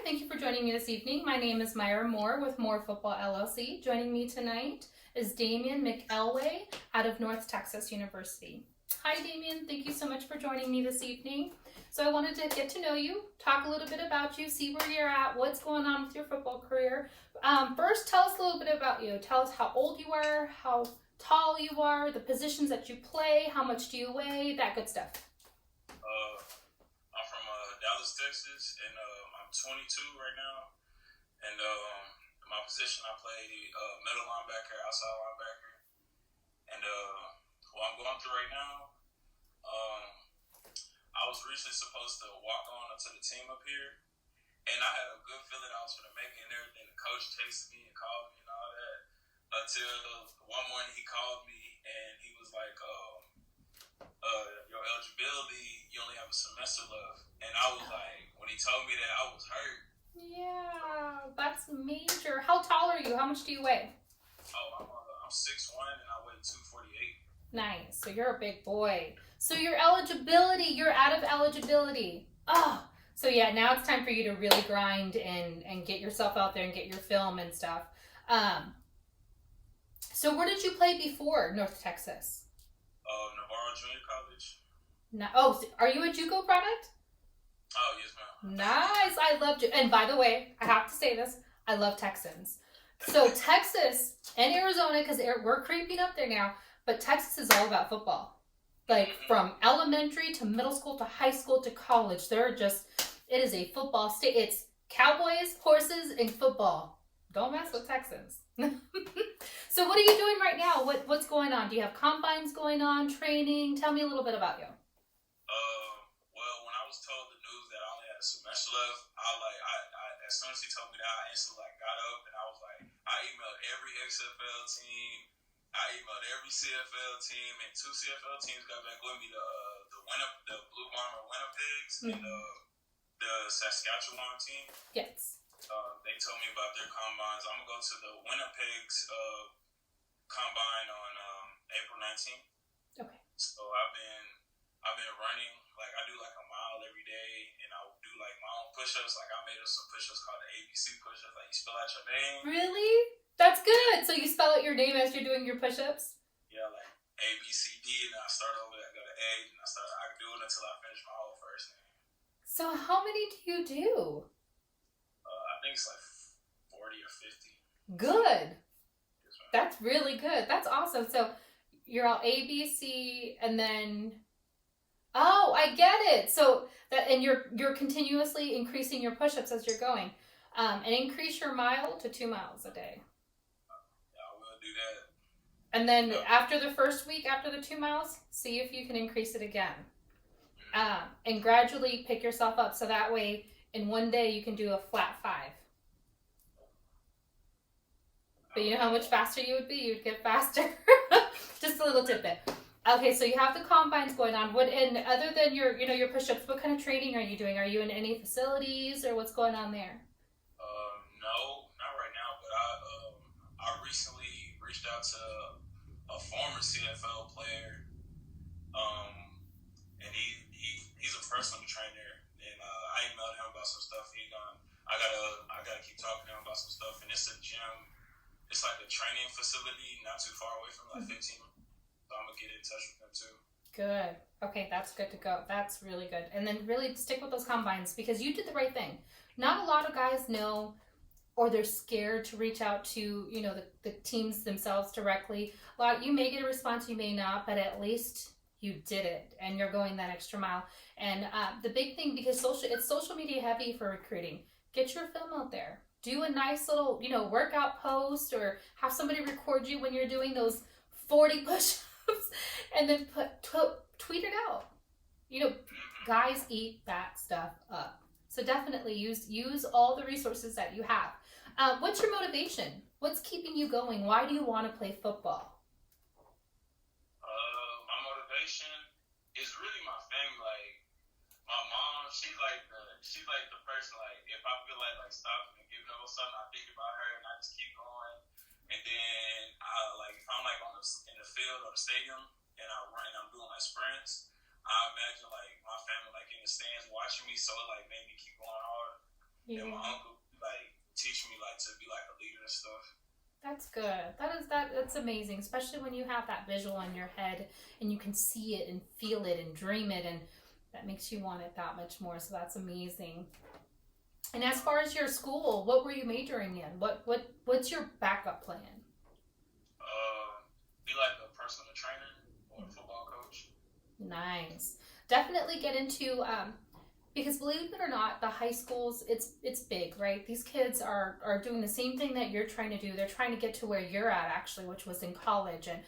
Thank you for joining me this evening. My name is Myra Moore with Moore Football LLC. Joining me tonight is Damian McElwee out of North Texas University. Hi, Damian. Thank you so much for joining me this evening. So I wanted to get to know you, talk a little bit about you, see where you're at, what's going on with your football career. First, tell us a little bit about you. Tell us how old you are, how tall you are, the positions that you play, how much do you weigh, that good stuff. I'm from Dallas, Texas, and I'm 22 right now. And my position, I play middle linebacker, outside linebacker. And what I'm going through right now, I was recently supposed to walk on to the team up here, and I had a good feeling I was going to make it and everything. The coach texted me and called me and all that until one morning he called me and he was like, your eligibility, you only have a semester left. And I was like, when he told me that, I was hurt. Yeah, that's major. How tall are you? How much do you weigh? I'm 6'1" and I weigh 248. Nice. So you're a big boy. So your eligibility, you're out of eligibility. Oh, so yeah, now it's time for you to really grind and get yourself out there and get your film and stuff. So where did you play before North Texas? Navarro Junior College. Are you a JUCO product? Oh, yes, ma'am. Nice. I loved you. And by the way, I have to say this. I love Texans. So Texas and Arizona, because we're creeping up there now, but Texas is all about football. Like from elementary to middle school to high school to college, it is a football state. It's cowboys, horses, and football. Don't mess with Texans. So what are you doing right now? What's going on? Do you have combines going on, training? Tell me a little bit about you. Well, when I was told the news that I only had a semester left, I as soon as he told me that, I instantly got up and I was like, I emailed every XFL team, I emailed every CFL team, and 2 CFL teams got back with me. The Blue Bomber Winnipegs and the Saskatchewan team. Yes. They told me about their combines. I'm gonna go to the Winnipegs combine on April 19th. Okay. So I've been running, like I do like a mile every day, and I do like my own push-ups. Like I made up some push-ups called the ABC push-ups. Like you spell out your name. Really? That's good. So you spell out your name as you're doing your push-ups? Yeah, like A, B, C, D, and I start over. I go to A, and I do it until I finish my whole first name. So how many do you do? I think it's like 40 or 50. Good. That's really good. That's awesome. So you're all A, B, C, and then I get it. So and you're continuously increasing your push-ups as you're going, and increase your mile to 2 miles a day. Yeah, I will do that. And then after the first week, after the 2 miles, see if you can increase it again, and gradually pick yourself up. So that way, in one day, you can do a flat 5. But you know how much faster you would be? You'd get faster. Just a little tidbit. Okay, so you have the combines going on. And other than your push-ups, what kind of training are you doing? Are you in any facilities or what's going on there? No, not right now. But I recently reached out to a former CFL player, and he's a personal trainer, and I emailed him about some stuff. I gotta keep talking to him about some stuff, and it's a gym. It's like a training facility not too far away from like 15. So I'm going to get in touch with them too. Good. Okay, that's good to go. That's really good. And then really stick with those combines because you did the right thing. Not a lot of guys know, or they're scared to reach out to, the teams themselves directly. You may get a response, you may not, but at least you did it and you're going that extra mile. And the big thing, because it's social media heavy for recruiting, get your film out there. Do a nice little, workout post or have somebody record you when you're doing those 40 push-ups and then tweet it out. Guys eat that stuff up. So definitely use all the resources that you have. What's your motivation? What's keeping you going? Why do you want to play football? My motivation is really my family. Like my mom, she's like the person. Like if I feel like stopping and giving up something, I think about her and I just keep going. And then if I'm in the field or the stadium and I'm doing my sprints, I imagine my family in the stands watching me, so it made me keep going hard. and my Yeah. uncle like teach me like to be like a leader and stuff. That's good. That's amazing, especially when you have that visual in your head and you can see it and feel it and dream it, and that makes you want it that much more. So that's amazing. And as far as your school, what were you majoring in? What's your backup plan? Be like a personal trainer or a football coach. Nice. Definitely get into because believe it or not, the high schools it's big, right? These kids are doing the same thing that you're trying to do. They're trying to get to where you're at actually, which was in college. And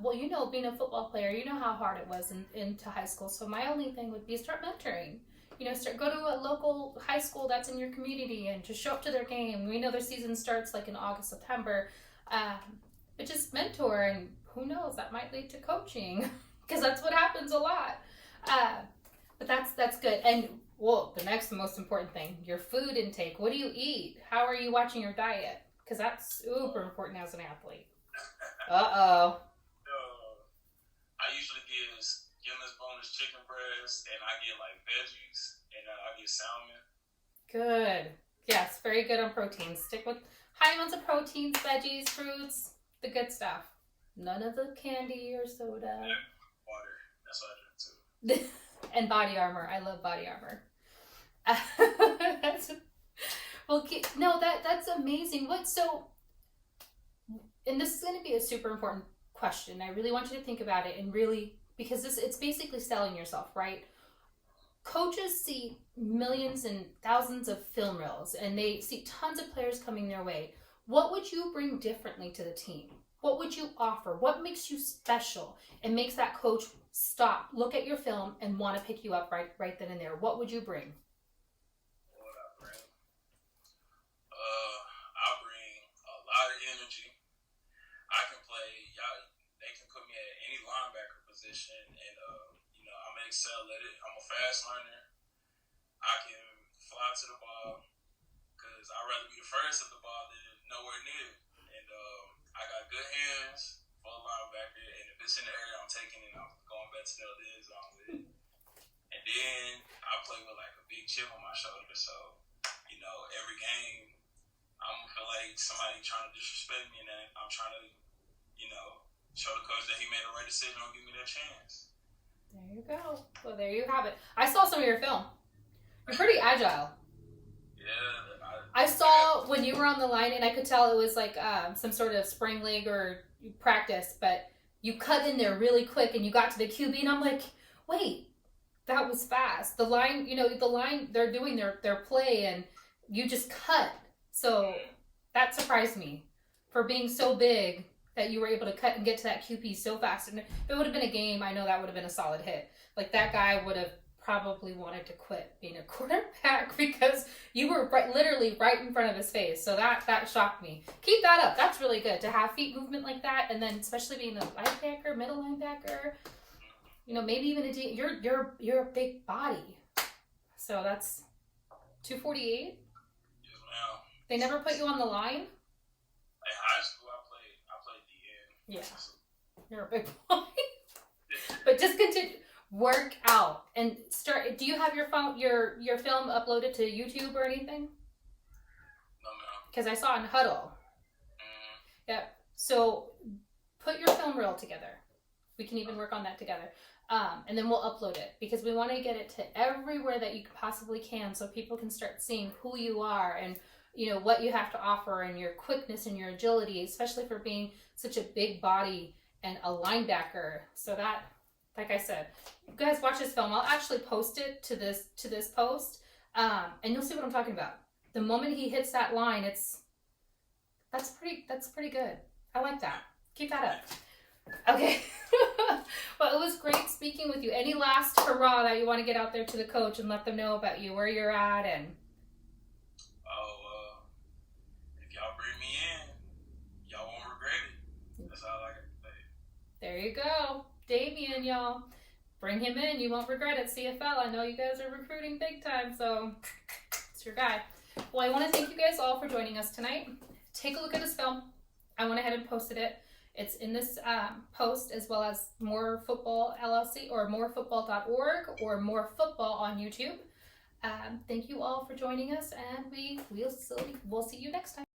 well, you know, being a football player, you know how hard it was into high school. So my only thing would be start mentoring. You know, go to a local high school that's in your community and just show up to their game. We know their season starts like in August, September. But just mentor, and who knows, that might lead to coaching because that's what happens a lot. Uh, but that's good. And well, the next most important thing, your food intake. What do you eat? How are you watching your diet? Because that's super important as an athlete. Uh-oh. I usually give this bonus chicken breast, and I get like veggies, and I get salmon. Good. Yes, very good on protein. Stick with high amounts of proteins, veggies, fruits, the good stuff. None of the candy or soda. And water. That's what I drink too. And body armor. I love body armor. That's well. No, that's amazing. And this is going to be a super important question. I really want you to think about it and really, because it's basically selling yourself, right? Coaches see millions and thousands of film reels, and they see tons of players coming their way. What would you bring differently to the team? What would you offer? What makes you special and makes that coach stop, look at your film, and want to pick you up right then and there? What would you bring? What would I bring? I bring a lot of energy. I can play. Y'all, they can put me at any linebacker position, and I'm gonna excel at it. I'm a fast learner. I can fly to the ball because I'd rather be the first at the ball than nowhere near it. And I got good hands for a linebacker, and if it's in the area, I'm taking it. I'm going back to the other end zone with it. And then I play with like a big chip on my shoulder, so every game I'm gonna feel like somebody trying to disrespect me, and then I'm trying to, show the coach that he made the right decision and give me that chance. There you go. Well, there you have it. I saw some of your film. You're pretty agile. Yeah. I saw when you were on the line, and I could tell it was like some sort of spring leg or practice, but you cut in there really quick, and you got to the QB, and I'm like, wait, that was fast. The line, they're doing their play, and you just cut. So that surprised me for being so big that you were able to cut and get to that QP so fast. And if it would have been a game, I know that would have been a solid hit. Like that guy would have probably wanted to quit being a quarterback because you were literally right in front of his face. So that shocked me. Keep that up. That's really good to have feet movement like that, and then especially being a linebacker, middle linebacker. Maybe even you're a big body. So that's 248. Yes, ma'am. They never put you on the line? In high school, I played DN. Yeah. You're a big boy. But just continue. Work out. And start. Do you have your film uploaded to YouTube or anything? No, ma'am. Because I saw in Huddle. Yeah. So put your film reel together. We can even work on that together. And then we'll upload it because we want to get it to everywhere that you possibly can so people can start seeing who you are and what you have to offer and your quickness and your agility, especially for being such a big body and a linebacker. So that, like I said, you guys watch this film. I'll actually post it to this post, and you'll see what I'm talking about. The moment he hits that line, that's pretty good. I like that. Keep that up. Okay. Well, it was great speaking with you. Any last hurrah that you want to get out there to the coach and let them know about you, where you're at, and if y'all bring me in, y'all won't regret it. That's all I can say. There you go. Damian, y'all. Bring him in. You won't regret it. CFL. I know you guys are recruiting big time, so it's your guy. Well, I want to thank you guys all for joining us tonight. Take a look at this film. I went ahead and posted it. It's in this post, as well as More Football LLC or morefootball.org or More Football on YouTube. Thank you all for joining us, and we'll see you next time.